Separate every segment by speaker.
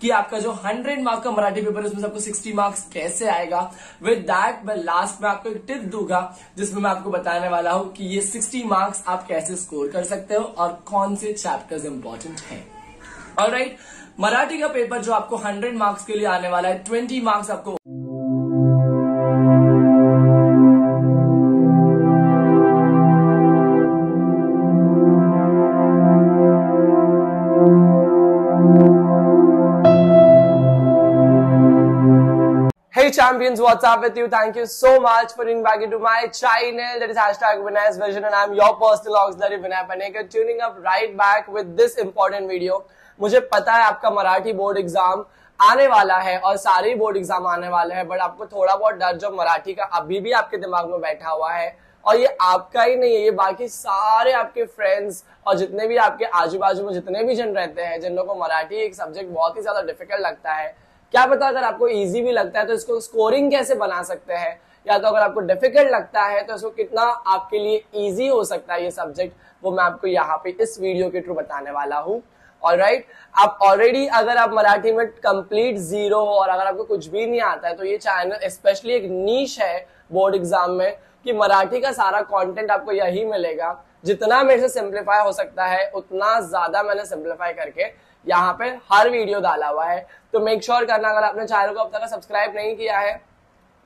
Speaker 1: कि आपका जो 100 मार्क का मराठी पेपर है उसमें से आपको 60 मार्क्स कैसे आएगा। विद दैट मैं लास्ट में आपको एक टिप दूंगा जिसमें मैं आपको बताने वाला हूं कि ये 60 मार्क्स आप कैसे स्कोर कर सकते हो और कौन से चैप्टर्स इंपॉर्टेंट हैं। ऑलराइट, मराठी का पेपर जो आपको 100 मार्क्स के लिए आने वाला है, 20 मार्क्स आपको
Speaker 2: Hey champions, what's up with you? Thank you so much for tuning back into my channel, that is #Vinay's Vision, and I'm your personal auxiliary Vinay Panegar, tuning up right back with this important video. मुझे पता है आपका Marathi board exam आने वाला है और सारे board exam आने वाले हैं, बट आपको थोड़ा बहुत डर जो मराठी का अभी भी आपके दिमाग में बैठा हुआ है, और ये आपका ही नहीं है, ये बाकी सारे आपके फ्रेंड्स और जितने भी आपके आजू बाजू में जितने भी जन रहते हैं जिन लोगों को मराठी एक सब्जेक्ट बहुत ही ज्यादा डिफिकल्ट लगता है। क्या पता अगर आपको इजी भी लगता है तो इसको स्कोरिंग कैसे बना सकते हैं, या तो अगर आपको डिफिकल्ट लगता है तो इसको कितना आपके लिए इजी हो सकता है ये सब्जेक्ट, वो मैं आपको यहाँ पे इस वीडियो के थ्रू बताने वाला हूँ। ऑलराइट, आप ऑलरेडी अगर आप मराठी में कंप्लीट जीरो हो और अगर आपको कुछ भी नहीं आता है तो ये चैनल स्पेशली एक नीश है बोर्ड एग्जाम में कि मराठी का सारा कंटेंट आपको यही मिलेगा। जितना मेरे से सिंप्लीफाई हो सकता है उतना ज्यादा मैंने सिंप्लीफाई करके यहाँ पे हर वीडियो डाला हुआ है, तो मेक श्योर करना अगर आपने चैनल को अब तक सब्सक्राइब नहीं किया है।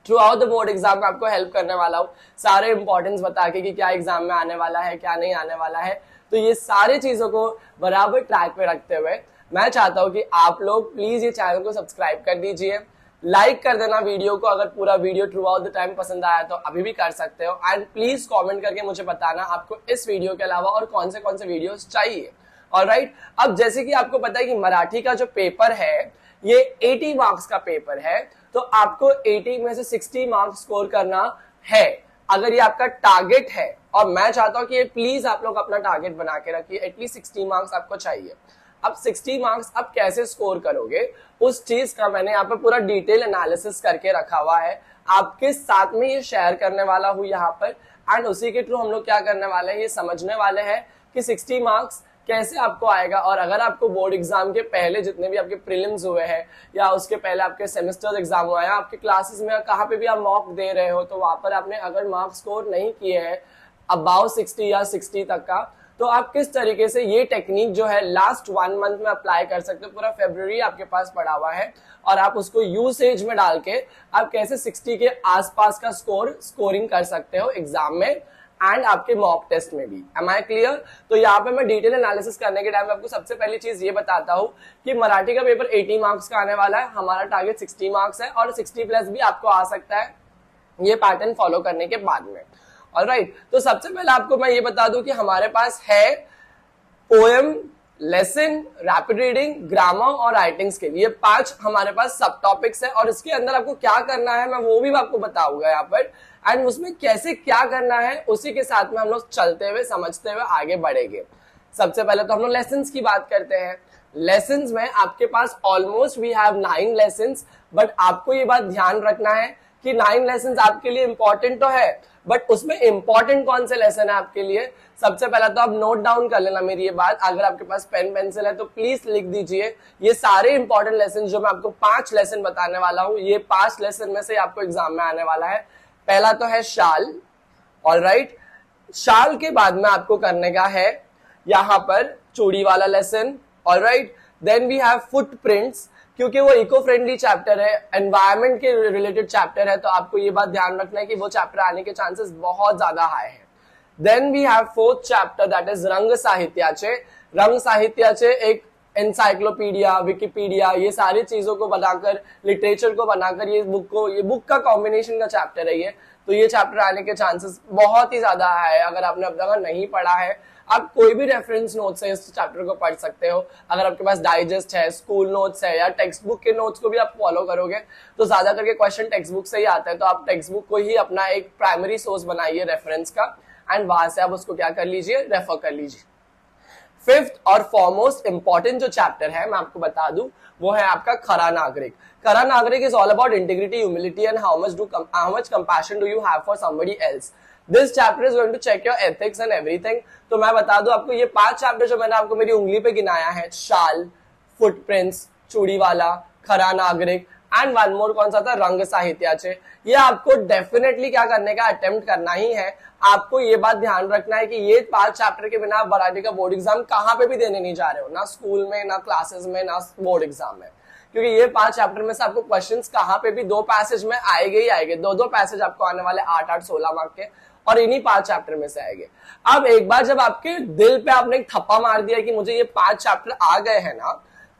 Speaker 2: Through out the board exam में आपको हेल्प करने वाला हूँ सारे इंपॉर्टेंस बता के कि क्या एग्जाम में आने वाला है क्या नहीं आने वाला है। तो ये सारी चीजों को बराबर ट्रैक पे रखते हुए मैं चाहता हूँ कि आप लोग प्लीज ये चैनल को सब्सक्राइब कर दीजिए, लाइक कर देना वीडियो को, अगर पूरा video through out the time पसंद आया तो अभी भी कर सकते हो, एंड प्लीज कमेंट करके मुझे बताना आपको इस वीडियो के अलावा और कौन से वीडियोस चाहिए। ऑलराइट, अब जैसे कि आपको पता है कि मराठी का जो पेपर है ये 80 मार्क्स का पेपर है, तो आपको 80 में से 60 मार्क्स स्कोर करना है अगर ये आपका टारगेट है, और मैं चाहता हूं कि प्लीज आप लोग अपना टारगेट बना के रखिए, एटलीस्ट 60 मार्क्स आपको चाहिए। अब 60 मार्क्स आप कैसे स्कोर करोगे उस चीज का मैंने यहाँ पे पूरा डिटेल एनालिसिस करके रखा हुआ है, आपके साथ में ये शेयर करने वाला हूँ यहाँ पर, एंड उसी के थ्रू हम लोग क्या करने वाले हैं ये समझने वाले हैं कि 60 मार्क्स कैसे आपको आएगा। और अगर आपको बोर्ड एग्जाम के पहले जितने भी आपके प्रीलिम्स हुए हैं या उसके पहले आपके सेमेस्टर एग्जाम हुआ है, आपके क्लासेस में कहाँ पे भी आप मॉक दे रहे हो, तो वहां पर आपने अगर मार्क्स स्कोर नहीं किए हैं अबाउ 60 या 60 तक का, तो आप किस तरीके से ये टेक्निक जो है लास्ट 1 मंथ में अप्लाई कर सकते हो। पूरा फरवरी आपके पास पड़ा हुआ है और आप उसको यूसेज में डाल के आप कैसे 60 के आसपास का स्कोरिंग कर सकते हो एग्जाम में एंड आपके मॉक टेस्ट में भी। Am I clear? तो यहाँ पे मैं डिटेल एनालिसिस करने के टाइम आपको सबसे पहली चीज ये बताता हूँ कि मराठी का पेपर 80 मार्क्स का आने वाला है, हमारा टारगेट 60 मार्क्स है और 60 प्लस भी आपको आ सकता है ये पैटर्न फॉलो करने के बाद में। ऑलराइट, तो सबसे पहले आपको मैं ये बता दूं कि हमारे पास है poem, lesson, rapid reading, grammar और राइटिंग्स के लिए 5 हमारे पास सब टॉपिक्स है, और इसके अंदर आपको क्या करना है मैं वो भी आपको बताऊंगा यहाँ पर, एंड उसमें कैसे क्या करना है उसी के साथ में हम लोग चलते हुए समझते हुए आगे बढ़ेंगे। सबसे पहले तो हम लोग लेसन्स की बात करते हैं। लेसन्स में आपके पास almost we have 9 lessons, but आपको ये बात ध्यान रखना है कि 9 लेसन्स आपके लिए इंपॉर्टेंट तो है, बट उसमें इंपॉर्टेंट कौन से लेसन है आपके लिए सबसे पहला तो आप नोट डाउन कर लेना मेरी ये बात। अगर आपके पास पेन पेंसिल है तो प्लीज लिख दीजिए ये सारे इंपॉर्टेंट लेसन जो मैं आपको 5 लेसन बताने वाला हूँ, ये 5 लेसन में से आपको एग्जाम में आने वाला है। पहला तो है शाल। ऑलराइट, शाल के बाद में आपको करने का है यहाँ पर चूड़ी वाला lesson. Alright, then we have footprints, क्योंकि वो इको फ्रेंडली चैप्टर है, एनवायरमेंट के रिलेटेड चैप्टर है, तो आपको ये बात ध्यान रखना है कि वो चैप्टर आने के चांसेस बहुत ज्यादा हाई है। Then we have 4th chapter that is रंग साहित्याचे। रंग साहित्याचे एक एनसाइक्लोपीडिया, विकिपीडिया, ये सारी चीजों को बनाकर, लिटरेचर को बनाकर ये बुक का कॉम्बिनेशन का चैप्टर है ये, तो ये चैप्टर आने के चांसेस बहुत ही ज्यादा है। अगर आपने अब तक नहीं पढ़ा है, आप कोई भी रेफरेंस नोट से इस चैप्टर को पढ़ सकते हो। अगर आपके पास डाइजेस्ट है, स्कूल नोट्स है या टेक्स्ट बुक के नोट्स को भी आप फॉलो करोगे तो ज्यादा करके क्वेश्चन टेक्स्ट बुक से ही आता है, तो आप टेक्स्ट बुक को ही अपना एक प्राइमरी सोर्स बनाइए रेफरेंस का, एंड वहां से आप उसको क्या कर लीजिए, रेफर कर लीजिए। 5th और फॉरमोस्ट इंपॉर्टेंट जो चैप्टर है मैं आपको बता दूं वो है आपका खरा नागरिक। खरा नागरिक is all about integrity, humility and how much compassion do you have for somebody else. This chapter is going to check your ethics and everything. तो मैं बता दूं आपको ये 5 चैप्टर जो मैंने आपको मेरी उंगली पे गिनाया है, शाल, फुटप्रिंट्स, चूड़ी वाला, खरा नागरिक, एंड वन मोर कौन सा था, रंग साहित्याचे। ये आपको डेफिनेटली क्या करने का अटेम्प्ट करना ही है। आपको ये बात ध्यान रखना है कि ये 5 चैप्टर के बिना आप मराठी का बोर्ड एग्जाम कहां पे भी देने नहीं जा रहे हो, ना स्कूल में, ना क्लासेस में, ना बोर्ड एग्जाम में, क्योंकि ये 5 चैप्टर में से आपको क्वेश्चंस कहां पे भी 2 पैसेज में आएंगे ही आएंगे। 2 पैसेज आपको आने वाले 8-8 16 मार्क के, और इन्हीं 5 चैप्टर में से आएंगे। अब एक बार जब आपके दिल पे आपने एक थप्पा मार दिया कि मुझे ये 5 चैप्टर आ गए हैं ना,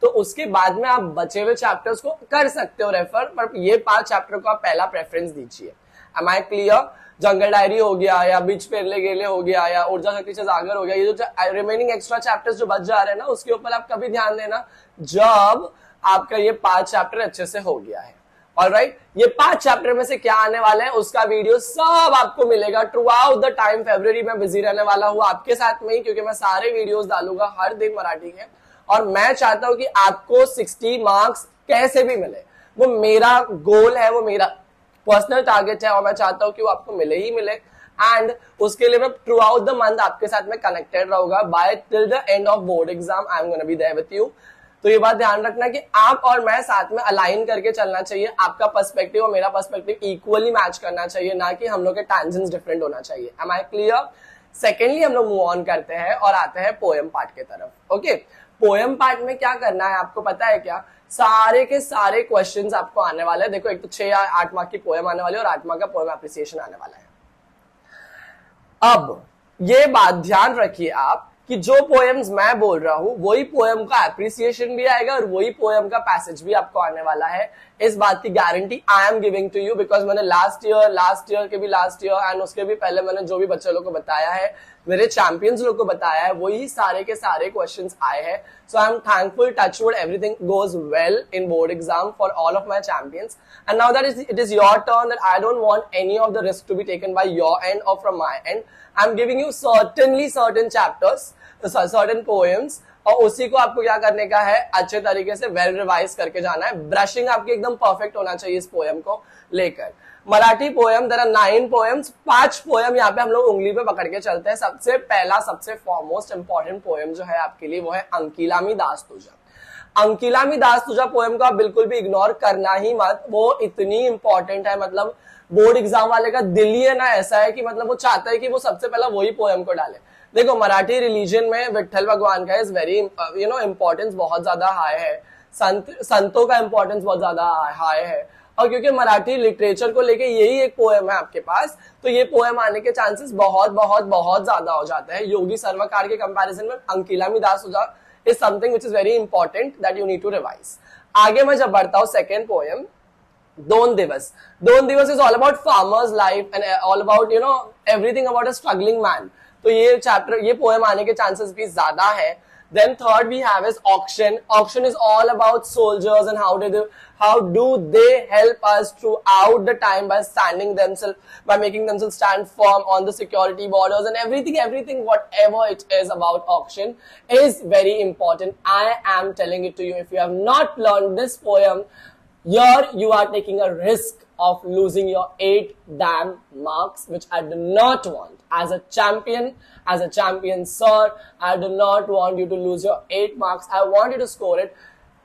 Speaker 2: तो उसके बाद में आप बचे हुए चैप्टर्स को कर सकते हो रेफर, पर ये 5 चैप्टर को आप पहला प्रेफरेंस दीजिए। Am I clear? Jungle diary हो गया, या बीच पेरले गेले हो गया, या ऊर्जा शक्ति से जागर हो गया, ये जो रिमेनिंग एक्स्ट्रा चैप्टर्स जो बच जा रहे हैं ना, उसके ऊपर आप कभी ध्यान देना जब आपका ये 5 चैप्टर अच्छे से हो गया है। ऑलराइट, ये 5 चैप्टर में से क्या आने वाले हैं उसका वीडियो सब आपको मिलेगा थ्रू आउट द टाइम। फरवरी में बिजी रहने वाला हूँ आपके साथ में ही, क्योंकि मैं सारे वीडियोस डालूंगा हर दिन मराठी के, और मैं चाहता हूं कि आपको 60 मार्क्स कैसे भी मिले। वो मेरा गोल है, वो मेरा पर्सनल टारगेट है, और मैं चाहता हूं कि वो आपको मिले ही मिले। एंड उसके लिए मैं थ्रू आउट द मंथ आपके साथ में कनेक्टेड रहूंगा। By till the end of board exam I am gonna be there with you. तो ये बात ध्यान रखना कि आप और मैं साथ में अलाइन करके चलना चाहिए। आपका पर्सपेक्टिव और मेरा पर्सपेक्टिव इक्वली मैच करना चाहिए, ना कि हम लोग के टैंजेंट्स डिफरेंट होना चाहिए। M I clear? सेकेंडली हम लोग मूव ऑन करते हैं और आते हैं पोएम पार्ट के तरफ। ओके, पोएम पार्ट में क्या करना है आपको पता है क्या? सारे के सारे क्वेश्चंस आपको आने वाले हैं। देखो, एक तो 6 या 8 मार्क की पोएम आने वाली है और 8 मार्क का पोएम एप्रिसिएशन आने वाला है। अब ये बात ध्यान रखिए आप कि जो पोएम्स मैं बोल रहा हूं वही पोएम का एप्रिसिएशन भी आएगा और वही पोएम का पैसेज भी आपको आने वाला है। इस बात की guarantee I am giving to you, because मैंने लास्ट ईयर के भी लास्ट ईयर एंड उसके भी पहले मैंने जो भी बच्चे लोग को बताया है, मेरे चैंपियंस लोग को बताया है, वही सारे के सारे क्वेश्चंस आए हैं। So I am thankful, touchwood, everything goes well in board exam for all of my champions. And now that it is your turn, that I don't want any of the risk to be taken by your end और from my end. I am giving you certainly certain chapters, certain poems, और उसी को आपको क्या करने का है, अच्छे तरीके से वेल रिवाइज करके जाना है। ब्रशिंग आपकी एकदम परफेक्ट होना चाहिए इस पोएम को लेकर। Marathi poem, there are 9 poems, 5 poem यहाँ पे हम लोग उंगली पे पकड़ के चलते हैं। सबसे पहला, सबसे फॉरमोस्ट इंपॉर्टेंट पोएम जो है आपके लिए वो है अंकिलामी दास तुझा। अंकिलामी दास तुझा पोएम को आप बिल्कुल भी इग्नोर करना ही मत, वो इतनी इंपॉर्टेंट है। मतलब बोर्ड एग्जाम वाले का दिल ही है ना ऐसा है कि मतलब वो चाहता है कि वो सबसे पहला वही पोएम को डाले। देखो, मराठी रिलीजन में विठल भगवान का इज वेरी इंपॉर्टेंस बहुत ज्यादा हाई है, संतों का इंपॉर्टेंस बहुत ज्यादा हाई है, और क्योंकि मराठी लिटरेचर को लेके यही एक पोएम है आपके पास, तो ये पोएम आने के चांसेस बहुत बहुत बहुत ज्यादा हो जाते हैं। योगी सर्वकार के कंपैरिजन में अंकिलामी दास तुझा is something which is very important that you need to revise. आगे मैं जब बढ़ता हूं, सेकेंड पोएम दोन दिवस। दोन दिवस is all about farmers life and all about everything about a struggling man. तो ये चैप्टर, ये पोएम आने के चांसेस भी ज्यादा है। Then third we have is auction. Auction is all about soldiers and how do they help us throughout the time by standing themselves, by making themselves stand firm on the security borders and everything whatever it is about auction is very important. I am telling it to you. If you have not learned this poem, here you are taking a risk of losing your 8 damn marks, which I do not want. As a champion sir, I do not want you to lose your 8 marks. I want you to score it.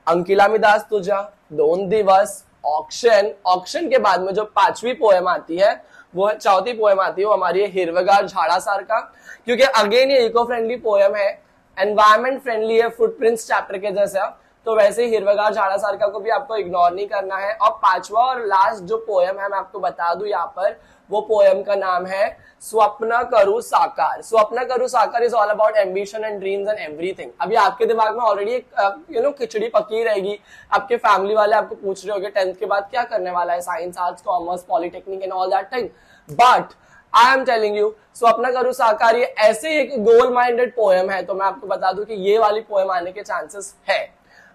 Speaker 2: अंकिलामी दास तुझा, दोन दिवस, auction. Auction के बाद में जो 5वीं poem आती है, वो 4थी पोएम आती है, वो हमारी है हिरवेगार झाड़ासार का, क्योंकि अगेन ये इको फ्रेंडली पोएम है, एनवायरमेंट फ्रेंडली है, फुटप्रिंट्स चैप्टर के जैसा। तो वैसे ही हिरवेगार झाड़ासार का को भी आपको इग्नोर नहीं करना है। और 5वां और लास्ट जो पोएम है मैं आपको बता दूं यहाँ पर, वो पोएम का नाम है स्वप्न करू साकार। स्वप्न करू साकार is all about ambition and dreams and everything. अभी आपके दिमाग में ऑलरेडी एक खिचड़ी पकी रहेगी। आपके फैमिली वाले आपको पूछ रहे होंगे 10th के बाद क्या करने वाला है, science, arts, commerce, polytechnic and all that thing. But I am telling you, स्वप्न करू साकार ये ऐसे एक गोल माइंडेड पोएम है, तो मैं आपको बता दूं कि ये वाली पोएम आने के चांसेस है।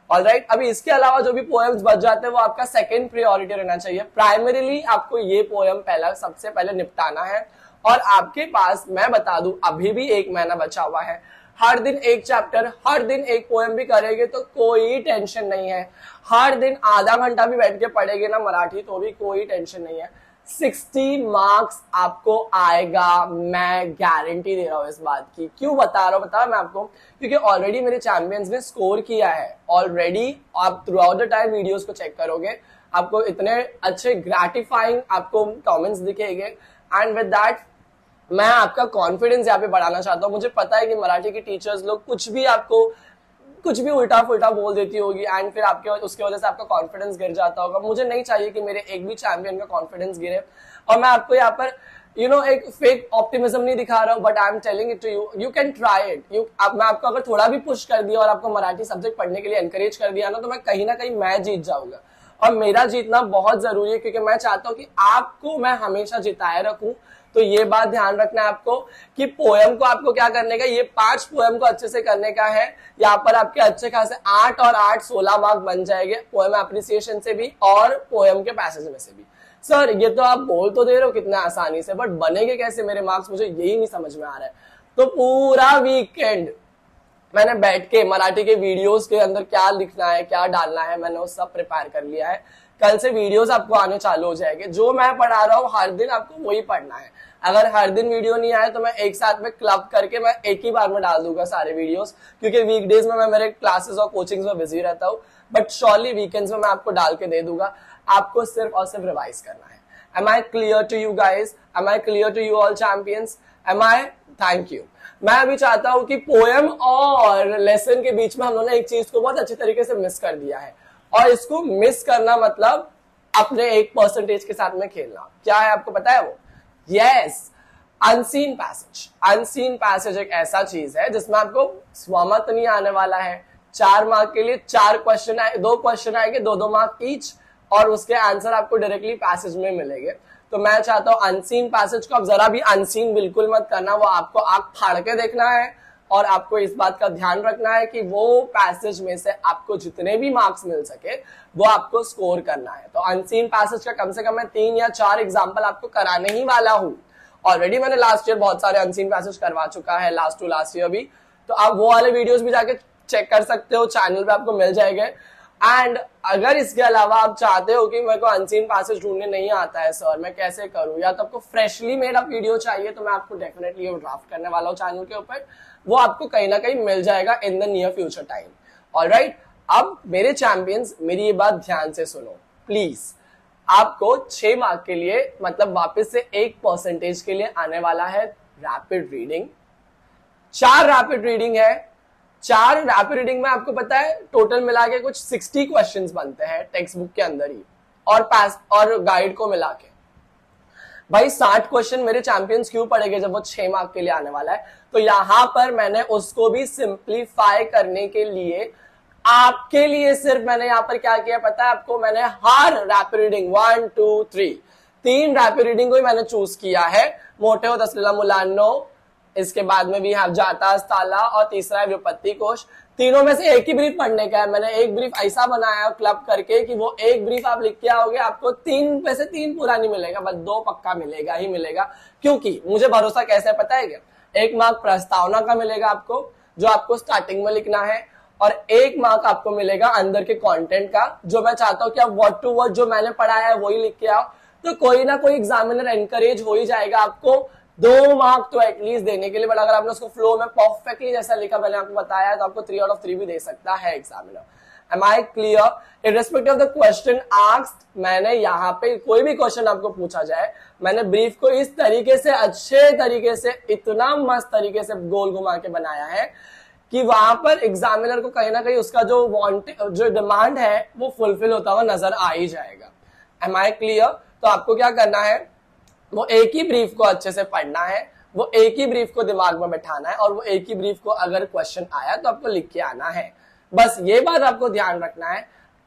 Speaker 2: ऑलराइट, अभी इसके अलावा जो भी पोएम्स बच जाते हैं वो आपका सेकंड प्रायोरिटी रहना चाहिए। प्राइमरीली आपको ये पोएम पहला सबसे पहले निपटाना है। और आपके पास मैं बता दूं अभी भी 1 महीना बचा हुआ है। हर दिन एक चैप्टर, हर दिन एक पोएम भी करेंगे तो कोई टेंशन नहीं है। हर दिन आधा घंटा भी बैठ के पढ़ेंगे ना मराठी तो भी कोई टेंशन नहीं है। 60 मार्क्स आपको आएगा, मैं गारंटी दे रहा हूं इस बात की। क्यों बता रहा हूं, बता मैं आपको, क्योंकि ऑलरेडी मेरे चैंपियंस ने स्कोर किया है ऑलरेडी। आप through out the time videos को चेक करोगे, आपको इतने अच्छे ग्रेटिफाइंग आपको कमेंट्स दिखेंगे, एंड विद दैट मैं आपका कॉन्फिडेंस यहाँ पे बढ़ाना चाहता हूँ। मुझे पता है कि मराठी के टीचर्स लोग कुछ भी आपको कुछ भी उल्टा फुल्टा बोल देती होगी, एंड फिर आपके उसकी वजह से आपका कॉन्फिडेंस गिर जाता होगा। मुझे नहीं चाहिए कि मेरे एक भी चैंपियन का कॉन्फिडेंस गिरे, और मैं आपको यहाँ पर एक फेक ऑप्टिमिज्म नहीं दिखा रहा हूँ, but I am telling it to you, you can try it. मैं आपको अगर थोड़ा भी पुश कर दिया और आपको मराठी सब्जेक्ट पढ़ने के लिए एनकरेज कर दिया ना, तो मैं कहीं ना कहीं मैं जीत जाऊंगा। और मेरा जीतना बहुत जरूरी है, क्योंकि मैं चाहता हूँ कि आपको मैं हमेशा जिताए रखूं। तो ये बात ध्यान रखना है आपको कि पोएम को आपको क्या करने का, ये 5 पोएम को अच्छे से करने का है। यहाँ पर आपके अच्छे खासे 8 और 8 16 मार्क बन जाएंगे, पोएम एप्रिसिएशन से भी और पोएम के पैसेज में से भी। सर ये तो आप बोल तो दे रहे हो कितना आसानी से, बट बनेंगे कैसे मेरे मार्क्स, मुझे यही नहीं समझ में आ रहा है। तो पूरा वीकेंड मैंने बैठ के मराठी के वीडियोस के अंदर क्या लिखना है, क्या डालना है, मैंने वो सब प्रिपेयर कर लिया है। कल से वीडियोस आपको आने चालू हो जाएंगे। जो मैं पढ़ा रहा हूँ हर दिन आपको वही पढ़ना है। अगर हर दिन वीडियो नहीं आए तो मैं एक साथ में क्लब करके मैं एक ही बार में डाल दूंगा सारे वीडियोस, क्योंकि वीकडेज में मैं मेरे क्लासेस और कोचिंग्स में बिजी रहता हूँ, बट श्योरली वीकेंड्स में मैं आपको डाल के दे दूंगा। आपको सिर्फ और सिर्फ रिवाइज करना है। Am I clear to you guys? Am I clear to you all champions? Am I? Thank you. मैं अभी चाहता हूं कि पोएम और लेसन के बीच में हम लोगों ने एक चीज को बहुत अच्छे तरीके से मिस कर दिया है, और इसको मिस करना मतलब अपने 1% के साथ में खेलना। क्या है आपको पता है वो? Yes, unseen passage. Unseen passage एक ऐसा चीज है जिसमें आपको स्वमत नहीं आने वाला है। 4 मार्क के लिए 4 क्वेश्चन आए, 2 क्वेश्चन आएंगे, 2-2 मार्क ईच, और उसके आंसर आपको डायरेक्टली पैसेज में मिलेंगे। तो मैं चाहता हूं अनसीन पैसेज को आप जरा भी अनसीन बिल्कुल मत करना, वो आपको आंख फाड़ के देखना है, और आपको इस बात का ध्यान रखना है कि वो पैसेज में से आपको जितने भी मार्क्स मिल सके वो आपको स्कोर करना है। तो अनसीन पैसेज का कम से कम मैं 3 या 4 एग्जाम्पल आपको कराने ही वाला हूं। ऑलरेडी मैंने लास्ट ईयर बहुत सारे अनसीन पैसेज करवा चुका है, लास्ट टू लास्ट ईयर भी, तो आप वो वाले वीडियोस भी जाके चेक कर सकते हो, चैनल पे आपको मिल जाएंगे। एंड अगर इसके अलावा आप चाहते हो कि मेरे को अनसीन पैसेज ढूंढने नहीं आता है सर, मैं कैसे करूं, या तो आपको फ्रेशली मेड अप वीडियो चाहिए, तो मैं आपको डेफिनेटली वो ड्राफ्ट करने वाला हूं चैनल के ऊपर, वो आपको कहीं ना कहीं मिल जाएगा in the near future time. Alright, अब मेरे चैंपियंस मेरी ये बात ध्यान से सुनो प्लीज। आपको 6 मार्क के लिए मतलब वापस से 1% के लिए आने वाला है रैपिड रीडिंग। 4 रैपिड रीडिंग है। 4 रैपिड रीडिंग में आपको पता है टोटल मिला के कुछ 60 क्वेश्चंस बनते हैं टेक्स्ट बुक के अंदर ही, और गाइड को मिला के। भाई 60 क्वेश्चन मेरे चैंपियंस क्यों पढ़ेंगे जब वो 6 मार्क के लिए आने वाला है? तो यहां पर मैंने उसको भी सिंप्लीफाई करने के लिए आपके लिए सिर्फ मैंने यहां पर क्या किया पता है आपको? मैंने हर रैपिड रीडिंग 1 2 3 रैपिड रीडिंग को ही मैंने चूज किया है। मोठे हो तसलीला मुलानो, इसके बाद में भी है जाता ताला, और तीसरा है विपत्ति कोश। तीनों में से एक ही ब्रीफ पढ़ने का है। मैंने एक ब्रीफ ऐसा बनाया क्लब करके कि वो एक ब्रीफ आप लिख के आओगे, आपको 3 में से 3 पूरा नहीं मिलेगा, बस 2 पक्का मिलेगा ही मिलेगा। क्योंकि मुझे भरोसा कैसे पता है क्या? 1 मार्क प्रस्तावना का मिलेगा आपको, जो आपको स्टार्टिंग में लिखना है, और 1 मार्क आपको मिलेगा अंदर के कंटेंट का, जो मैं चाहता हूं कि आप वर्ड टू वर्ड जो मैंने पढ़ाया है वही लिख के आओ। तो कोई ना कोई एग्जामिनर एनकरेज हो ही जाएगा आपको 2 मार्क तो एटलीस्ट देने के लिए। बट अगर आपने उसको फ्लो में परफेक्टली जैसा लिखा मैंने आपको बताया, तो आपको 3 आउट ऑफ 3 भी दे सकता है examiner. Am I clear? Irrespective of the question asked, मैंने यहाँ पे कोई भी क्वेश्चन आपको पूछा जाए, मैंने ब्रीफ को इस तरीके से अच्छे तरीके से इतना मस्त तरीके से गोल घुमा के बनाया है कि वहां पर एग्जामिनर को कहीं ना कहीं उसका जो डिमांड है वो फुलफिल होता हुआ नजर आ ही जाएगा। Am I clear? तो आपको क्या करना है, वो एक ही ब्रीफ को अच्छे से पढ़ना है, वो एक ही ब्रीफ को दिमाग में बैठाना है, और वो एक ही ब्रीफ को अगर क्वेश्चन आया तो आपको लिख के आना है। बस ये बात आपको ध्यान रखना है,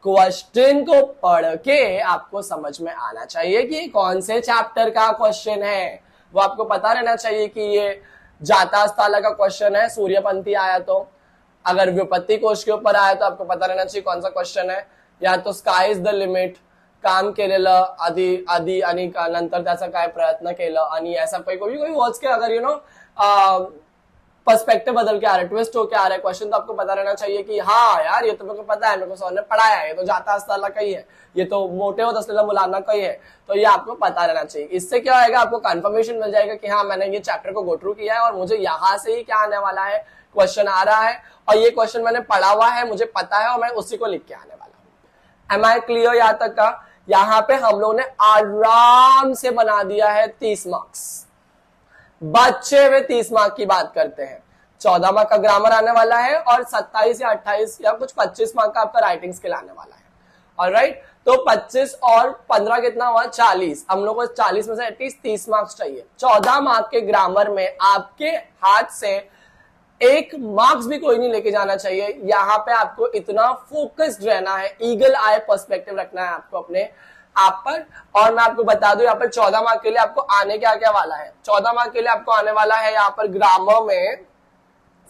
Speaker 2: क्वेश्चन को पढ़ के आपको समझ में आना चाहिए कि कौन से चैप्टर का क्वेश्चन है। वो आपको पता रहना चाहिए कि ये जाता ताला का क्वेश्चन है, सूर्यपंथी आया तो, अगर विपत्ति कोश के ऊपर आया तो आपको पता रहना चाहिए कौन सा क्वेश्चन है, या तो स्काय इज द लिमिट, काम केलेलं आधी आधी आणि नंतर त्याचा काय प्रयत्न केलं, आणि ऐसा कोई वर्ड्स के अगर पर्सपेक्टिव बदल के आ रहा है, ट्विस्ट होके आ रहा है क्वेश्चन, तो आपको पता रहना चाहिए कि हाँ यार ये तो मेरे को पता है, मेरे को सर ने पढ़ाया है, ये तो जाता अस्ताला का ही है, ये तो मोटे हो तस्ला मुलाना का ही है, तो ये आपको पता रहना चाहिए। इससे क्या होगा, आपको कंफर्मेशन मिल जाएगा कि हाँ मैंने ये चैप्टर को गो थ्रू किया है और मुझे यहाँ से ही क्या आने वाला है, क्वेश्चन आ रहा है और ये क्वेश्चन मैंने पढ़ा हुआ है, मुझे पता है और मैं उसी को लिख के आने वाला हूँ। एम आई क्लियर यहाँ तक का? यहाँ पे हम लोग ने आराम से बना दिया है 30 मार्क्स। बच्चे हुए 30 मार्क की बात करते हैं, 14 मार्क का ग्रामर आने वाला है और 27 या 28 या कुछ 25 मार्क का आपका राइटिंग स्किल आने वाला है। ऑलराइट, तो 25 और 15 कितना हुआ, 40। हम लोग को 40 में से एटलीस्ट 30 मार्क्स चाहिए। 14 मार्क के ग्रामर में आपके हाथ से 1 मार्क्स भी कोई नहीं लेके जाना चाहिए। यहाँ पे आपको इतना फोकस्ड रहना है, ईगल आई पर्सपेक्टिव रखना है आपको अपने आप पर। और मैं आपको बता दूं यहाँ पर 14 मार्क के लिए आपको आने क्या क्या वाला है। 14 मार्क के लिए आपको आने वाला है यहाँ पर ग्रामर में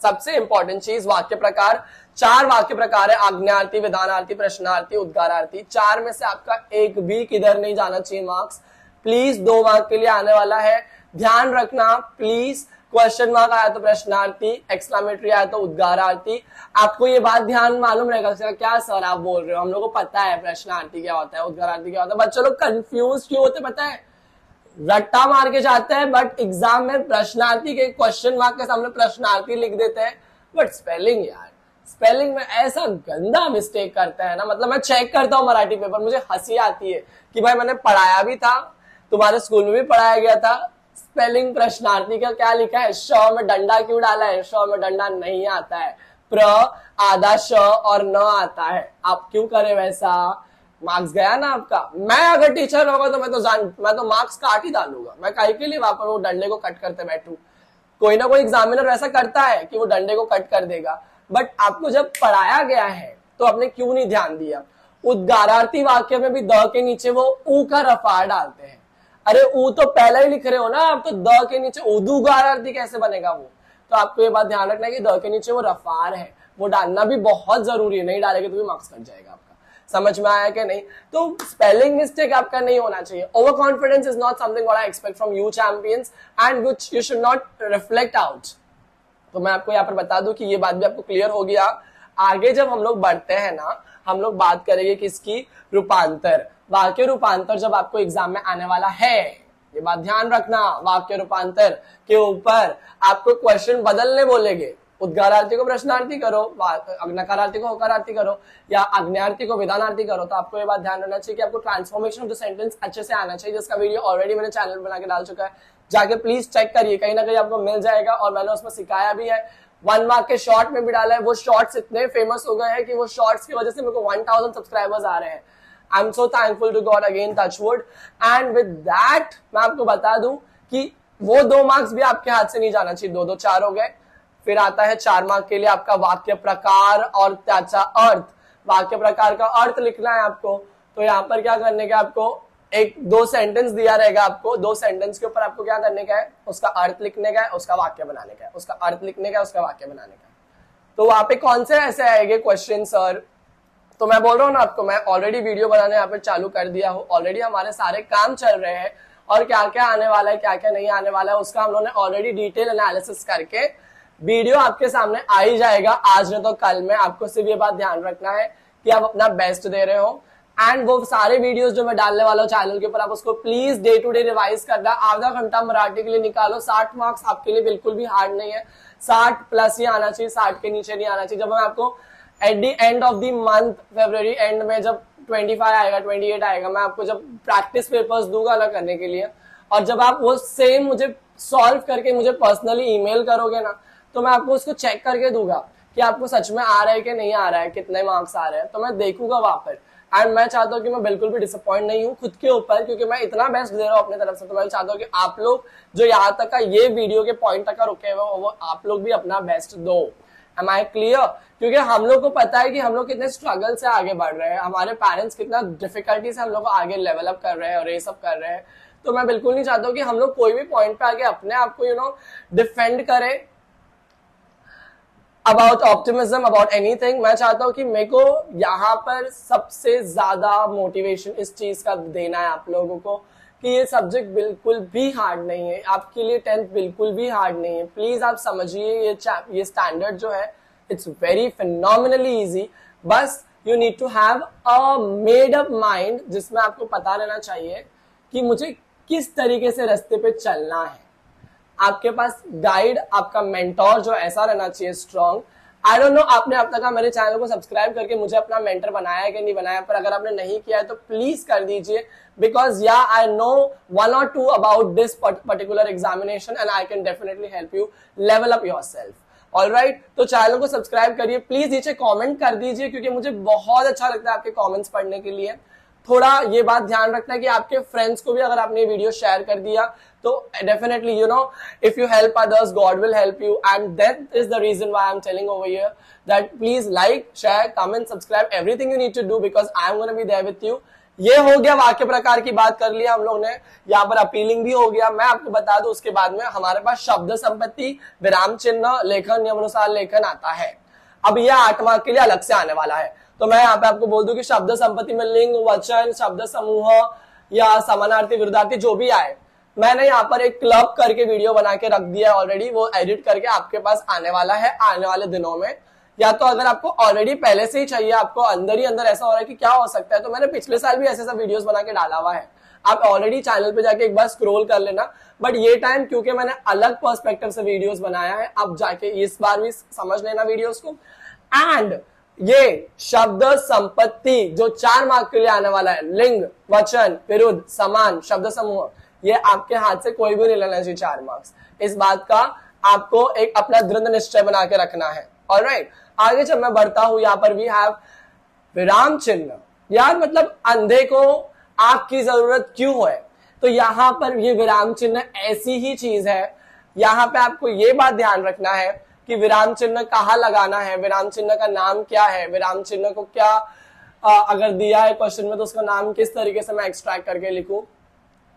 Speaker 2: सबसे इंपॉर्टेंट चीज वाक्य प्रकार। 4 वाक्य प्रकार है, आज्ञार्थी, विधानार्थी, प्रश्नार्थी, उद्गारार्थी। 4 में से आपका एक भी किधर नहीं जाना चाहिए मार्क्स। प्लीज 2 मार्क के लिए आने वाला है, ध्यान रखना प्लीज। क्वेश्चन मार्क आया तो प्रश्नार्थी, एक्सक्लेमेटरी आया तो उद्गारार्थी। आपको ये बात ध्यान मालूम रहेगा क्या सर आप बोल रहे हो, हम लोग को पता है प्रश्नार्थी क्या होता है, उद्गारार्थी क्या होता है। बच्चे लोग कंफ्यूज क्यों होते पता है, रट्टा मार के जाते हैं बट एग्जाम में प्रश्नार्थी के क्वेश्चन मार्क के सामने प्रश्नार्थी लिख देते हैं। बट स्पेलिंग यार, स्पेलिंग में ऐसा गंदा मिस्टेक करता है ना, मतलब मैं चेक करता हूँ मराठी पेपर, मुझे हंसी आती है कि भाई मैंने पढ़ाया भी था, तुम्हारे स्कूल में भी पढ़ाया गया था, स्पेलिंग प्रश्नार्थी का क्या लिखा है, श में डंडा क्यों डाला है, श में डंडा नहीं आता है, प्र आधा श और न आता है, आप क्यों करे वैसा, मार्क्स गया ना आपका। मैं अगर टीचर होगा तो मैं तो मार्क्स काट ही डालूंगा, मैं काहे के लिए वहां पर वो डंडे को कट करते बैठू। कोई ना कोई एग्जामिनर वैसा करता है कि वो डंडे को कट कर देगा, बट आपको जब पढ़ाया गया है तो आपने क्यों नहीं ध्यान दिया। उद्गारार्थी वाक्य में भी द के नीचे वो ऊ का रफा डालते हैं। अरे ऊ तो पहले ही लिख रहे हो ना आप, तो द के नीचे उदुगारार्थी कैसे बनेगा वो। तो आपको ये बात ध्यान रखना है कि द के नीचे वो रफार है, वो डालना भी बहुत जरूरी है, नहीं डालेंगे तो भी मार्क्स कट जाएगा आपका। समझ में आया कि नहीं। तो स्पेलिंग मिस्टेक आपका नहीं होना चाहिए। Over confidence is not something what I expect from you champions and which you should not reflect out. तो मैं आपको यहाँ पर बता दूं कि ये बात भी आपको क्लियर हो गया। आगे जब हम लोग बढ़ते हैं ना, हम लोग बात करेंगे किसकी, रूपांतर। वाक्य रूपांतर जब आपको एग्जाम में आने वाला है, ये बात ध्यान रखना, वाक्य रूपांतर के ऊपर आपको क्वेश्चन बदलने बोलेंगे। उद्गारार्थी को प्रश्नार्थी करो, नकारार्थी को होकारार्थी करो, या आज्ञार्थी को विधानार्थी करो। तो आपको ये बात ध्यान रखना चाहिए कि आपको ट्रांसफॉर्मेशन ऑफ द सेंटेंस अच्छे से आना चाहिए, जिसका वीडियो ऑलरेडी मैंने चैनल बना के डाल चुका है, जाके प्लीज चेक करिए, कहीं ना कहीं आपको मिल जाएगा। और मैंने उसमें सिखाया भी है, 1 मार्क के शॉर्ट में भी डाला है। वो शॉर्ट्स इतने फेमस हो गए हैं कि वो शॉर्ट्स की वजह से मेरे को 1000 सब्सक्राइबर्स आ रहे हैं। I am so thankful to God again, touch wood. And with that मैं आपको बता दूं कि वो 2 मार्क्स भी आपके हाथ से नहीं जाना चाहिए, 2 2 4 हो गए। फिर आता है 4 मार्क के लिए आपका वाक्य प्रकार और त्याचा अर्थ। वाक्य प्रकार का अर्थ लिखना है आपको। तो यहाँ पर क्या करने का, आपको 1-2 सेंटेंस दिया रहेगा आपको, 2 सेंटेंस के ऊपर आपको क्या करने का है, उसका अर्थ लिखने का है, उसका वाक्य बनाने का है, उसका अर्थ लिखने का है, उसका वाक्य बनाने का है। तो वहां पे कौन से ऐसे आएंगे क्वेश्चन सर, तो मैं बोल रहा हूँ ना आपको, मैं ऑलरेडी वीडियो बनाने यहाँ पे चालू कर दिया हूँ, ऑलरेडी हमारे सारे काम चल रहे हैं और क्या क्या आने वाला है क्या क्या नहीं आने वाला है उसका हम लोगों ने ऑलरेडी डिटेल एनालिसिस करके वीडियो आपके सामने आ ही जाएगा आज नहीं तो कल में। आपको सिर्फ ये बात ध्यान रखना है कि आप अपना बेस्ट दे रहे हो। एंड वो सारे वीडियोस जो मैं डालने वाला हूँ चैनल के ऊपर, आप उसको please day to day revise करना। आधा घंटा मराठी के लिए निकालो, 60 मार्क्स आपके लिए बिल्कुल भी हार्ड नहीं है, 60 प्लस ही आना चाहिए, 60 के नीचे नहीं आना चाहिए। जब मैं आपको at the end of the month February and में जब 25 आएगा 28 आएगा, मैं आपको जब प्रैक्टिस पेपर्स दूंगा ना करने के लिए, और जब आप वो सेम मुझे सॉल्व करके मुझे पर्सनली ईमेल करोगे ना, तो मैं आपको उसको चेक करके दूंगा कि आपको सच में आ रहा है कि नहीं आ रहा है, कितने मार्क्स आ रहे हैं, तो मैं देखूंगा वहां पर। एंड मैं चाहता हूँ कि मैं बिल्कुल भी डिसअपॉइंट नहीं हूँ खुद के ऊपर, क्योंकि मैं इतना बेस्ट दे रहा हूँ अपनी तरफ से। तो मैं चाहता हूँ कि आप लोग जो यहाँ तक का ये वीडियो के पॉइंट तक का रुके हुए हो, वो आप लोग भी अपना बेस्ट दो। Am I clear? क्योंकि हम लोग को पता है कि हम लोग कितने स्ट्रगल से आगे बढ़ रहे हैं, हमारे पेरेंट्स कितना डिफिकल्टी से हम लोग को आगे लेवल अप कर रहे हैं और ये सब कर रहे हैं। तो मैं बिल्कुल नहीं चाहता हूँ कि हम लोग कोई भी पॉइंट पे आके अपने आप को डिफेंड करें अबाउट ऑप्टिमिज्म, अबाउट एनीथिंग। मैं चाहता हूं कि मेरे को यहाँ पर सबसे ज्यादा मोटिवेशन इस चीज का देना है आप लोगों को कि ये सब्जेक्ट बिल्कुल भी हार्ड नहीं है, आपके लिए 10th बिल्कुल भी हार्ड नहीं है। प्लीज आप समझिए ये स्टैंडर्ड जो है इट्स वेरी फिनोमिनली इजी। बस you need to have a made up mind, जिसमें आपको पता रहना चाहिए कि मुझे किस तरीके से रास्ते पे चलना है। आपके पास गाइड, आपका मेंटोर जो ऐसा रहना चाहिए स्ट्रॉन्ग। आई डोंट नो आपने अब तक मेरे चैनल को सब्सक्राइब करके मुझे अपना मेंटर बनाया है कि नहीं बनाया, पर अगर आपने नहीं किया है तो प्लीज कर दीजिए, बिकॉज या I know 1 or 2 about this particular examination and I can definitely help you level up yourself. Alright, तो चैनल को सब्सक्राइब करिए, प्लीज नीचे कमेंट कर दीजिए, क्योंकि मुझे बहुत अच्छा लगता है आपके कमेंट्स पढ़ने के लिए। थोड़ा ये बात ध्यान रखना है कि आपके फ्रेंड्स को भी अगर आपने ये वीडियो शेयर कर दिया तो definitely you know if you help others God will help you, and that is the reason why I am telling over here that please like, share, comment, subscribe, everything you need to do, because I am gonna be there with you. ये हो गया वाक्य प्रकार की बात कर लिया हम लोग ने, यहाँ पर अपीलिंग भी हो गया। मैं आपको बता दूं उसके बाद में हमारे पास शब्द संपत्ति, विराम चिन्ह, लेखन, नियमानुसार लेखन आता है। अब यह 8 मार्क के लिए अलग से आने वाला है। तो मैं यहाँ पे आपको बोल दूं कि शब्द संपत्ति में लिंग, वचन, शब्द समूह या समानार्थी, विरुद्धार्थी जो भी आए, मैंने यहाँ पर एक क्लब करके वीडियो बना के रख दिया है ऑलरेडी, वो एडिट करके आपके पास आने वाला है आने वाले दिनों में। या तो अगर आपको ऑलरेडी पहले से ही चाहिए, आपको अंदर ही अंदर ऐसा हो रहा है कि क्या हो सकता है, तो मैंने पिछले साल भी ऐसे सब वीडियोस बना के डाला हुआ है, आप ऑलरेडी चैनल पे जाके एक बार स्क्रॉल कर लेना। बट ये टाइम क्योंकि मैंने अलग पर्सपेक्टिव से वीडियोस बनाया है, आप जाके इस बार भी समझ लेना वीडियोस को। एंड ये शब्द संपत्ति जो 4 मार्क के लिए आने वाला है, लिंग, वचन, विरुद्ध, समान, शब्द समूह, ये आपके हाथ से कोई भी नहीं लेना चाहिए 4 मार्क्स। इस बात का आपको एक अपना दृढ़ निश्चय बना के रखना है। ऑलराइट, आगे जब मैं बढ़ता हूं, यहाँ पर वी हैव विराम चिन्ह। यार मतलब अंधे को आपकी जरूरत क्यों है, तो यहाँ पर ये विराम चिन्ह ऐसी ही चीज है। यहाँ पे आपको ये बात ध्यान रखना है कि विराम चिन्ह कहाँ लगाना है, विराम चिन्ह का नाम क्या है, विराम चिन्ह को क्या अगर दिया है क्वेश्चन में तो उसका नाम किस तरीके से मैं एक्सट्रैक्ट करके लिखूं।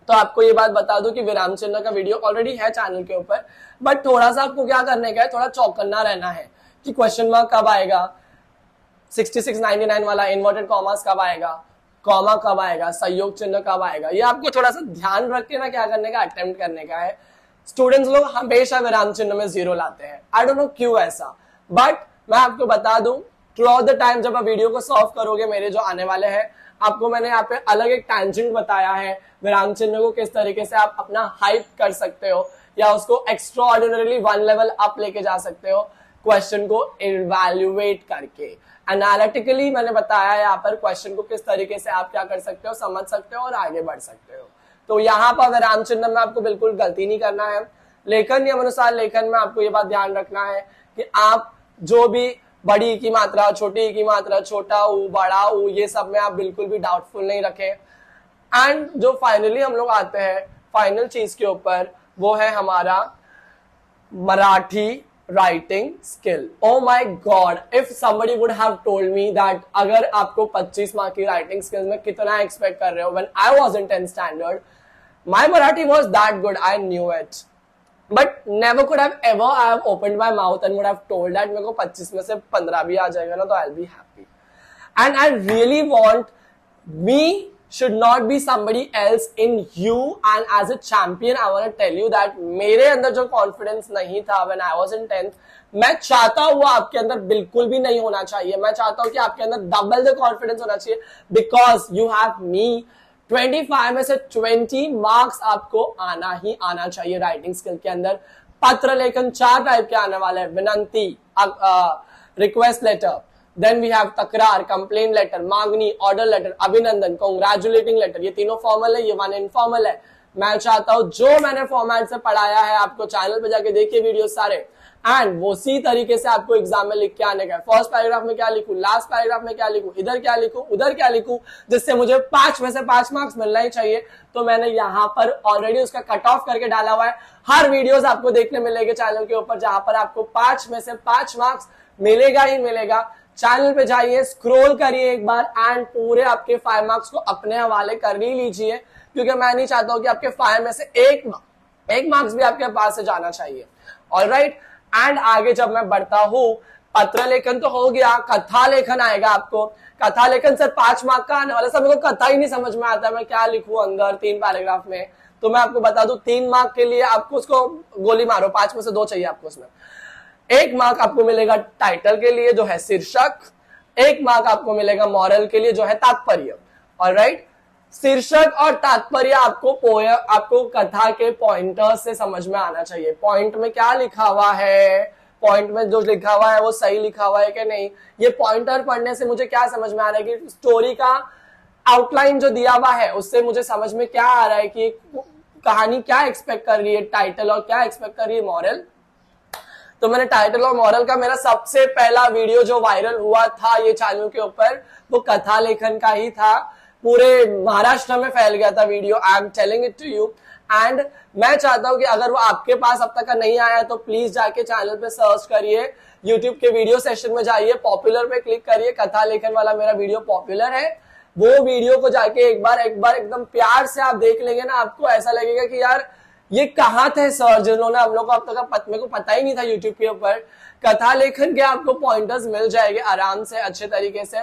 Speaker 2: तो आपको ये बात बता दूं कि विराम चिन्ह का वीडियो ऑलरेडी है चैनल के ऊपर, बट थोड़ा सा आपको क्या करने का है, थोड़ा चौकन्ना रहना है कि क्वेश्चन मार्क कब आएगा, 6699 वाला इन्वर्टेड कॉमास कब आएगा, कॉमा कब आएगा, संयोग चिन्ह कब आएगा, ये आपको थोड़ा सा ध्यान रख के ना क्या करने का, अटेम्प्ट करने का है। स्टूडेंट्स लोग हमेशा विराम चिन्ह में 0 लाते हैं, आई डोंट नो क्यों ऐसा, बट मैं आपको बता दूं थ्रू आउट द टाइम जब आप वीडियो को सॉल्व करोगे मेरे जो आने वाले हैं, आपको मैंने यहाँ पे अलग एक टैंजेंट बताया है विराम चिन्ह को किस तरीके से आप अपना हाइप कर सकते हो या उसको एक्स्ट्रा ऑर्डिनरीली 1 लेवल अप लेके जा सकते हो, क्वेश्चन को इवैल्यूएट करके एनालिटिकली। मैंने बताया यहाँ पर क्वेश्चन को किस तरीके से आप क्या कर सकते हो, समझ सकते हो और आगे बढ़ सकते हो। तो यहाँ पर विराम चिन्ह में आपको बिल्कुल गलती नहीं करना है। लेखन, नियमानुसार लेखन में आपको ये बात ध्यान रखना है कि आप जो भी बड़ी की मात्रा, छोटी की मात्रा, छोटा ऊ, बड़ा ऊ, ये सब में आप बिल्कुल भी डाउटफुल नहीं रखें। एंड जो फाइनली हम लोग आते हैं फाइनल चीज के ऊपर, वो है हमारा Marathi writing skill. Oh my God, if somebody would have told me that अगर आपको 25 मार्क की राइटिंग स्किल्स में कितना एक्सपेक्ट कर रहे हो, when I was in 10th standard my Marathi was that good, I knew it, but never could have ever I have opened my mouth and would have told that मेरे को 25 में से 15 भी आ जाएगा ना तो I'll be happy. And I really want me should not be somebody else in you, and as a champion I want to tell you that मेरे अंदर जो confidence नहीं था when I was in 10th, मैं चाहता हूँ आपके अंदर बिल्कुल भी नहीं होना चाहिए। मैं चाहता हूँ कि आपके अंदर डबल द कॉन्फिडेंस होना चाहिए, बिकॉज यू हैव मी। 25 में से 20 मार्क्स आपको आना ही आना चाहिए राइटिंग स्किल के अंदर। पत्र लेखन 4 टाइप के आने वाले हैं, विनंती, request letter, then we have तकरार, कंप्लेन लेटर, मांगनी, ऑर्डर लेटर, अभिनंदन, कांग्रेचुलेटिंग लेटर। ये तीनों फॉर्मल है, ये 1 इनफॉर्मल है। मैं चाहता हूं जो मैंने फॉर्मेट से पढ़ाया है आपको चैनल पे जाके देखिए वीडियो सारे, एंड वो उसी तरीके से आपको एग्जाम में लिख के आने का है। फर्स्ट पैराग्राफ में क्या लिखूं, लास्ट पैराग्राफ में क्या लिखूं, इधर क्या लिखूं, उधर क्या लिखूं, जिससे मुझे 5 में से 5 मार्क्स मिलना ही चाहिए। तो मैंने यहाँ पर ऑलरेडी उसका कट ऑफ करके डाला हुआ है। हर वीडियोस आपको देखने मिलेंगे चैनल के ऊपर जहां पर आपको 5 में से 5 मार्क्स मिलेगा ही मिलेगा। चैनल पे जाइए, स्क्रॉल करिए एक बार, एंड पूरे आपके 5 मार्क्स को अपने हवाले कर ही लीजिए, क्योंकि मैं नहीं चाहता हूं कि आपके 5 में से एक मार्क्स भी आपके पास से जाना चाहिए। ऑलराइट, एंड आगे जब मैं बढ़ता हूं पत्र लेखन तो हो गया, कथा लेखन आएगा आपको। कथा लेखन सर 5 मार्क का आने वाला। सब मेरे को कथा ही नहीं समझ में आता, मैं क्या लिखूं अंदर 3 पैराग्राफ में। तो मैं आपको बता दूं 3 मार्क के लिए आपको उसको गोली मारो, 5 में से 2 चाहिए आपको उसमें। 1 मार्क आपको मिलेगा टाइटल के लिए जो है शीर्षक, 1 मार्क आपको मिलेगा मॉरल के लिए जो है तात्पर्य। ऑलराइट, शीर्षक और तात्पर्य आपको कथा के पॉइंटर्स से समझ में आना चाहिए। पॉइंट में क्या लिखा हुआ है, पॉइंट में जो लिखा हुआ है वो सही लिखा हुआ है कि नहीं। ये पॉइंटर पढ़ने से मुझे क्या समझ में आ रहा है कि स्टोरी का आउटलाइन जो दिया हुआ है उससे मुझे समझ में क्या आ रहा है कि कहानी क्या एक्सपेक्ट कर रही है टाइटल और क्या एक्सपेक्ट कर रही है मॉरल। तो मैंने टाइटल और मॉरल का मेरा सबसे पहला वीडियो जो वायरल हुआ था ये चैनल के ऊपर वो कथा लेखन का ही था। पूरे महाराष्ट्र में फैल गया था video. I am telling it to you. And मैं चाहता हूं कि अगर वो आपके पास अब तक का नहीं आया तो प्लीज जाके चैनल पे सर्च करिए, यूट्यूब के वीडियो सेशन में जाइए, पॉपुलर पे क्लिक करिए, कथा लेखन वाला मेरा वीडियो पॉपुलर है। वो वीडियो को जाके एक बार एकदम प्यार से आप देख लेंगे ना, आपको ऐसा लगेगा कि यार ये कहाँ थे सर जिन्होंने हम लोग को अब तक मेरे को पता ही नहीं था यूट्यूब के ऊपर। कथा लेखन के आपको पॉइंटर्स मिल जाएंगे आराम से अच्छे तरीके से।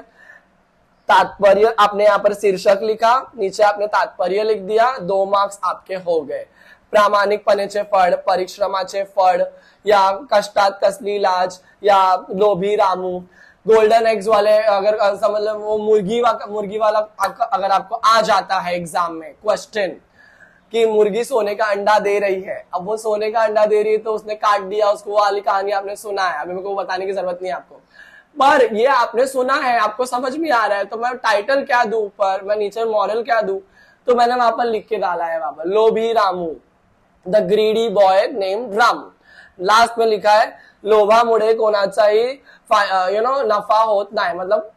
Speaker 2: तात्पर्य आपने यहाँ पर शीर्षक लिखा, नीचे आपने तात्पर्य लिख दिया, 2 मार्क्स आपके हो गए। प्रामाणिकपणेचे फळ, परिश्रमाचे फळ, या कष्टात कसली लाज, या लोभी रामू, गोल्डन एग्स वाले अगर समझ लो वो मुर्गी वाला अगर आपको आ जाता है एग्जाम में क्वेश्चन कि मुर्गी सोने का अंडा दे रही है, अब वो सोने का अंडा दे रही है तो उसने काट दिया उसको, वाली कहानी आपने सुना है, अभी मेरे को बताने की जरूरत नहीं है आपको, पर ये आपने सुना है, आपको समझ में आ रहा है। तो मैं टाइटल क्या दूं ऊपर, मैं नीचे मॉरल क्या दूं, तो मैंने वहां पर लिख के डाला है वहां पर लोभी Ramu, the greedy boy named Ramu. Last में लिखा है लोभामुळे कोणाचाही नफा होत नाही, मतलब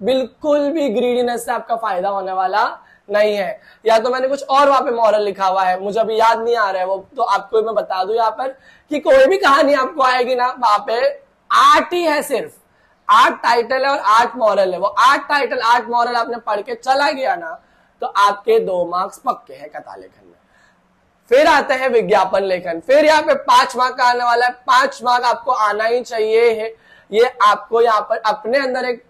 Speaker 2: बिल्कुल भी ग्रीडीनेस से आपका फायदा होने वाला नहीं है। या तो मैंने कुछ और वहां पे मॉरल लिखा हुआ है, मुझे अभी याद नहीं आ रहा है वो, तो आपको मैं बता दूं यहाँ पर कि कोई भी कहानी आपको आएगी ना वहां पे 8 ही है, सिर्फ 8 टाइटल है और 8 मॉरल है। वो 8 टाइटल 8 मॉरल आपने पढ़ के चला गया ना तो आपके 2 मार्क्स पक्के हैं कथा लेखन में। फिर आते हैं विज्ञापन लेखन, फिर यहाँ पे 5 मार्क का आने वाला है। 5 मार्क आपको आना ही चाहिए है। ये आपको यहाँ पर अपने अंदर एक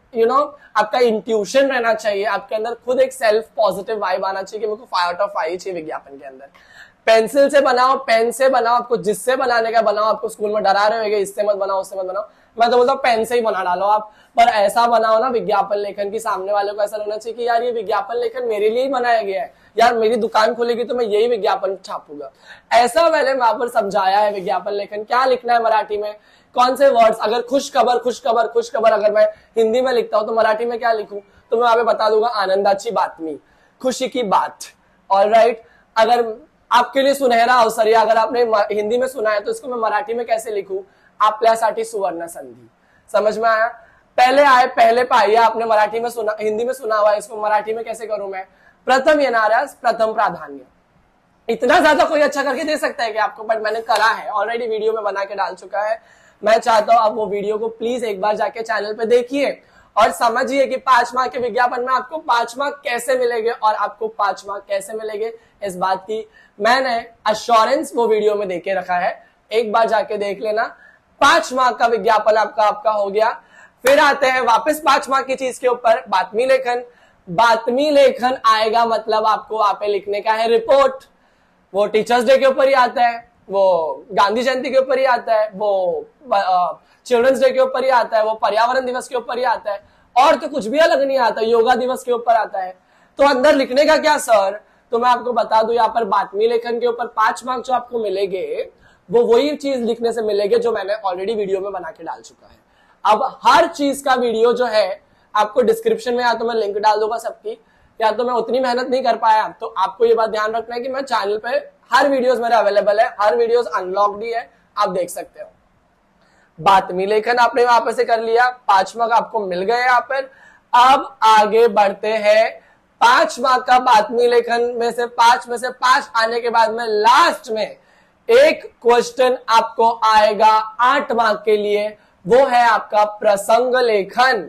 Speaker 2: आपका इंट्यूशन रहना चाहिए, आपके अंदर खुद एक सेल्फ पॉजिटिव वाइब आना चाहिए कि मेरे को 5 आउट ऑफ 5 चाहिए विज्ञापन के अंदर। पेंसिल से बनाओ, पेन से बनाओ, आपको जिससे बनाने का बनाओ। आपको स्कूल में डरा रहे होंगे इससे मत बनाओ उससे मत बनाओ, मैं तो बोलता हूँ पेन से ही बना डालो आप, पर ऐसा बनाओ ना विज्ञापन लेखन की सामने वाले को ऐसा लगना चाहिए कि यार ये विज्ञापन लेखन मेरे लिए ही बनाया गया है, यार मेरी दुकान खुलेगी तो मैं यही विज्ञापन छापूंगा। ऐसा मैंने वहां पर समझाया है विज्ञापन लेखन क्या लिखना है मराठी में, कौन से वर्ड्स, अगर खुश खबर अगर मैं हिंदी में लिखता हूं तो मराठी में क्या लिखूं, तो मैं वहां पे बता दूंगा आनंदाची बातमी, खुशी की बात। ऑलराइट, अगर आपके लिए सुनहरा अवसर, या अगर आपने हिंदी में सुना है तो इसको मैं मराठी में कैसे लिखूं, आपल्यासाठी सुवर्ण संधी। समझ में आया? पहले पाहिजे आपने मराठी में सुना, हिंदी में सुना हुआ है, इसको मराठी में कैसे करूं मैं, प्रथम येणाऱ्यास प्रथम प्राधान्य। इतना ज्यादा कोई अच्छा करके दे सकता है कि आपको, बट मैंने करा है ऑलरेडी, वीडियो में बना के डाल चुका है। मैं चाहता हूं आप वो वीडियो को प्लीज एक बार जाके चैनल पे देखिए और समझिए कि 5 मार्क के विज्ञापन में आपको 5 मार्क कैसे मिलेंगे और आपको 5 मार्क कैसे मिलेंगे, इस बात की मैंने अश्योरेंस वो वीडियो में देके रखा है। एक बार जाके देख लेना। 5 मार्क का विज्ञापन आपका हो गया। फिर आते हैं वापस 5 मार्क की चीज के ऊपर, बातमी लेखन। बातमी लेखन आएगा मतलब आपको वहां पे लिखने का है रिपोर्ट। वो टीचर्स डे के ऊपर ही आता है, वो गांधी जयंती के ऊपर ही आता है, वो चिल्ड्रंस डे के ऊपर ही आता है, वो पर्यावरण दिवस के ऊपर ही आता है, और तो कुछ भी अलग नहीं आता, योगा दिवस के ऊपर आता है। तो अंदर लिखने का क्या सर, तो मैं आपको बता दूं यहाँ पर बातमी लेखन के ऊपर 5 मार्क जो आपको मिलेंगे वो वही चीज लिखने से मिलेंगे जो मैंने ऑलरेडी वीडियो में बना के डाल चुका है। अब हर चीज का वीडियो जो है आपको डिस्क्रिप्शन में, या तो मैं लिंक डाल दूंगा सबकी, या तो मैं उतनी मेहनत नहीं कर पाया, तो आपको ये बात ध्यान रखना है कि मैं चैनल पे हर वीडियोस मेरे अवेलेबल है, हर वीडियोस अनलॉक्ड ही है, आप देख सकते हो। बातमी लेखन आपने वहां पर से कर लिया, 5 मार्क आपको मिल गए यहाँ पर। अब आगे बढ़ते हैं। 5 मार्क का बातमी लेखन में से 5 आने के बाद में लास्ट में एक क्वेश्चन आपको आएगा 8 मार्क के लिए, वो है आपका प्रसंग लेखन।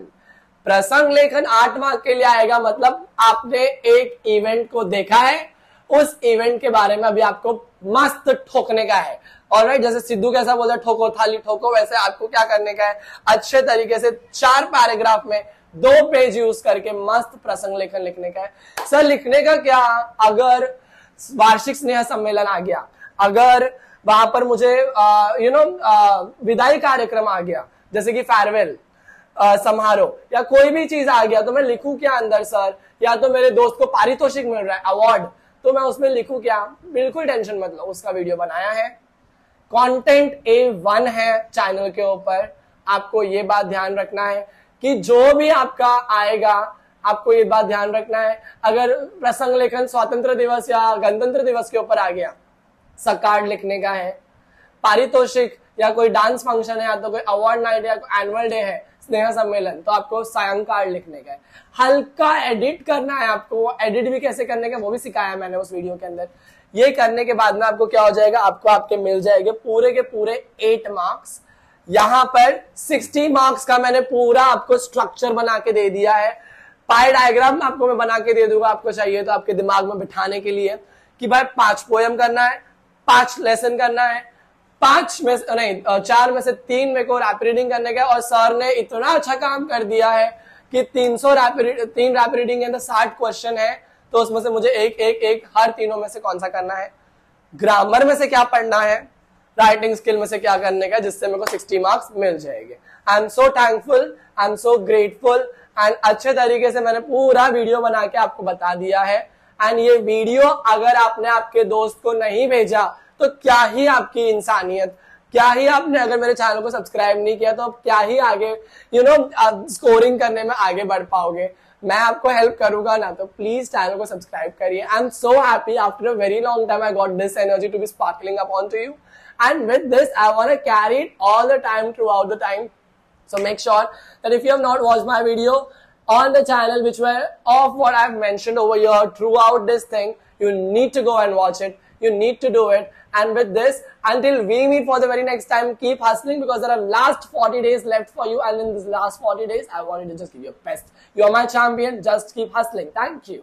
Speaker 2: प्रसंग लेखन 8 मार्क के लिए आएगा, मतलब आपने एक इवेंट को देखा है, उस इवेंट के बारे में अभी आपको मस्त ठोकने का है ऑलराइट, जैसे सिद्धू कैसा बोलता है ठोको थाली ठोको, वैसे आपको क्या करने का है, अच्छे तरीके से 4 पैराग्राफ में 2 पेज यूज करके मस्त प्रसंग लेखन लिखने का है। सर लिखने का क्या, अगर वार्षिक स्नेह सम्मेलन आ गया, अगर वहां पर मुझे विदाई कार्यक्रम आ गया, जैसे कि फेयरवेल समारोह या कोई भी चीज आ गया, तो मैं लिखूं क्या अंदर सर, या तो मेरे दोस्त को पारितोषिक मिल रहा है, अवार्ड, तो मैं उसमें लिखूं क्या? बिल्कुल टेंशन मत लो, उसका वीडियो बनाया है, कंटेंट A1 है चैनल के ऊपर। आपको ये बात ध्यान रखना है कि जो भी आपका आएगा, आपको ये बात ध्यान रखना है, अगर प्रसंग लेखन स्वतंत्र दिवस या गणतंत्र दिवस के ऊपर आ गया, कार्ड लिखने का है, पारितोषिक या कोई डांस फंक्शन है, या तो कोई अवार्ड नाइट या एनुअल डे है, स्नेह सम्मेलन, तो आपको सायं कार्ड लिखने का है। हल्का एडिट करना है आपको, एडिट भी कैसे करने का वो भी सिखाया मैंने उस वीडियो के अंदर। ये करने के बाद में आपको क्या हो जाएगा, आपको आपके मिल जाएंगे पूरे के पूरे 8 मार्क्स। यहां पर 60 मार्क्स का मैंने पूरा आपको स्ट्रक्चर बना के दे दिया है। पाई डायग्राम आपको मैं बना के दे दूंगा, आपको चाहिए तो आपके दिमाग में बिठाने के लिए कि भाई 5 पोएम करना है, 5 लेसन करना है, 4 में से 3 मेरे को रैप रीडिंग करने का। और सर ने इतना अच्छा काम कर दिया है कि 3 रैप रीडिंग के अंदर 60 क्वेश्चन है, तो उसमें से मुझे एक हर तीनों में से कौन सा करना है, ग्रामर में से क्या पढ़ना है, राइटिंग स्किल में से क्या करने का, जिससे मेरे को 60 मार्क्स मिल जाएंगे। आई am so thankful, I am so grateful, and अच्छे तरीके से मैंने पूरा वीडियो बना के आपको बता दिया है। एंड ये वीडियो अगर आपने आपके दोस्त को नहीं भेजा तो क्या ही आपकी इंसानियत, क्या ही आपने अगर मेरे चैनल को सब्सक्राइब नहीं किया तो क्या ही आगे स्कोरिंग करने में आगे बढ़ पाओगे। मैं आपको हेल्प करूंगा ना, तो प्लीज चैनल को सब्सक्राइब करिए। I am so happy, after a very long time I got this energy to be sparkling upon to you, and with this I want to carry it all the time, throughout the time. So make sure that if you have not watched my video on the channel which were of what I've mentioned over here throughout this thing, you need to go and watch it, you need to do it. And with this, until we meet for the very next time, keep hustling, because there are last 40 days left for you, and in this last 40 days I wanted to just give you a best. You are my champion, just keep hustling. Thank you.